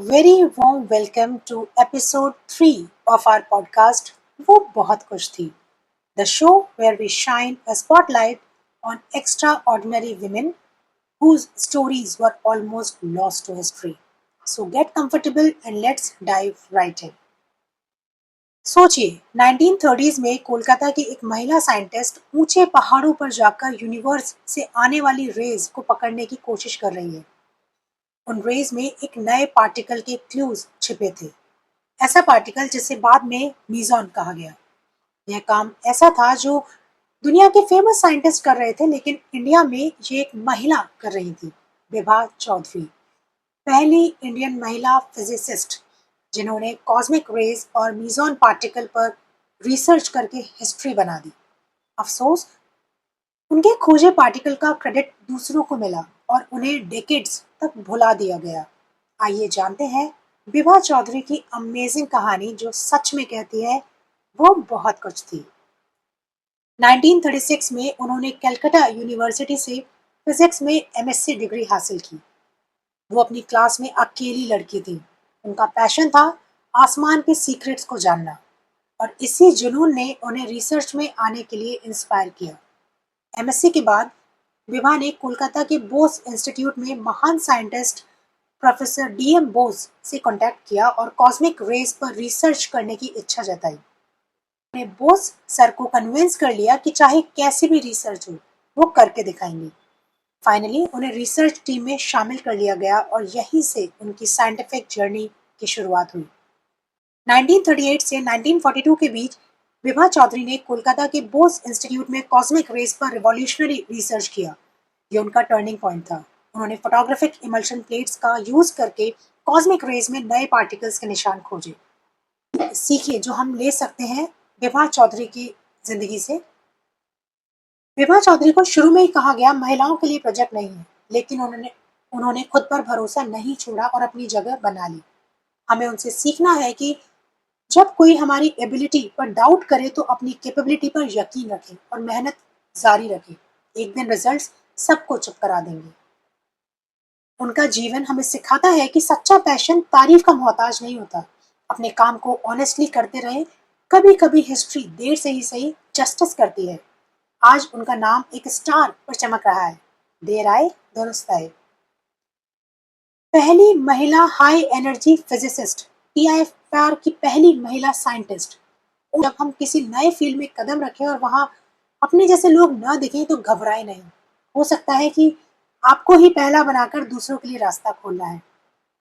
Very warm welcome to episode 3 of our podcast वो बहुत खुश थी, the show where we shine a spotlight on extraordinary women whose stories were almost lost to history. So get comfortable and let's dive right in. सोचिए 1930s में कोलकाता की एक महिला scientist ऊंचे पहाड़ों पर जाकर यूनिवर्स से आने वाली रेज को पकड़ने की कोशिश कर रही है। उन रेज में एक नए पार्टिकल के क्लूज छिपे थे, ऐसा पार्टिकल जिसे बाद में मीजॉन कहा गया। यह काम ऐसा था जो दुनिया के फेमस साइंटिस्ट कर रहे थे, लेकिन इंडिया में ये एक महिला कर रही थी, विभा चौधरी, पहली इंडियन महिला फिजिसिस्ट जिन्होंने कॉस्मिक रेज और मीजॉन पार्टिकल पर रिसर्च करके हिस्ट्री बना दी। अफसोस, उनके खोजे पार्टिकल का क्रेडिट दूसरों को मिला और उन्हें डेकेड्स तक भुला दिया गया। आइए जानते हैं विभा चौधरी की अमेजिंग कहानी जो सच में कहती है वो बहुत कुछ थी। 1936 में उन्होंने कलकत्ता यूनिवर्सिटी से फिजिक्स में एमएससी डिग्री हासिल की। वो अपनी क्लास में अकेली लड़की थी। उनका पैशन था आसमान के सीक्रेट्स को जानना और इसी जुनून ने उन्हें रिसर्च में आने के लिए इंस्पायर किया। एमएससी के बाद विभा ने कोलकाता के बोस इंस्टीट्यूट में महान साइंटिस्ट प्रोफेसर डीएम बोस से कांटेक्ट किया और कॉस्मिक रेज पर रिसर्च करने की इच्छा जताई। उन्होंने बोस सर को कन्विंस कर लिया कि चाहे कैसी भी रिसर्च हो वो करके दिखाएंगे। फाइनली उन्हें रिसर्च टीम में शामिल कर लिया गया और यहीं से उनकी साइंटिफिक जर्नी की शुरुआत हुई। 1938 से 1942 के बीच विभा चौधरी ने कोलकाता के बोस इंस्टीट्यूट में कॉस्मिक रेज पर रिवॉल्यूशनरी रिसर्च किया। यह उनका टर्निंग पॉइंट था। उन्होंने फोटोग्राफिक इमल्शन प्लेट्स का यूज करके कॉस्मिक रेज में नए पार्टिकल्स के निशान खोजे। सीखिए जो हम ले सकते हैं विभा चौधरी की जिंदगी से। विभा चौधरी को शुरू में ही कहा गया महिलाओं के लिए प्रोजेक्ट नहीं है, लेकिन उन्होंने खुद पर भरोसा नहीं छोड़ा और अपनी जगह बना ली। हमें उनसे सीखना है कि जब कोई हमारी एबिलिटी पर डाउट करे तो अपनी कैपेबिलिटी पर यकीन रखें और मेहनत जारी रखें। एक दिन रिजल्ट्स सबको चुप करा देंगे। उनका जीवन हमें सिखाता है कि सच्चा पैशन तारीफ का मोहताज नहीं होता। अपने काम को ऑनेस्टली करते रहें। कभी कभी हिस्ट्री देर से ही सही जस्टिस करती है। आज उनका नाम एक स्टार पर चमक रहा है। देर आए दुरुस्त आए। पहली महिला हाई एनर्जी फिजिसिस्ट, टीआईएफआर की पहली महिला साइंटिस्ट। जब हम किसी नए फील्ड में कदम रखें और वहां अपने जैसे लोग न दिखें तो घबराए नहीं। हो सकता है कि आपको ही पहला बनाकर दूसरों के लिए रास्ता खोलना है।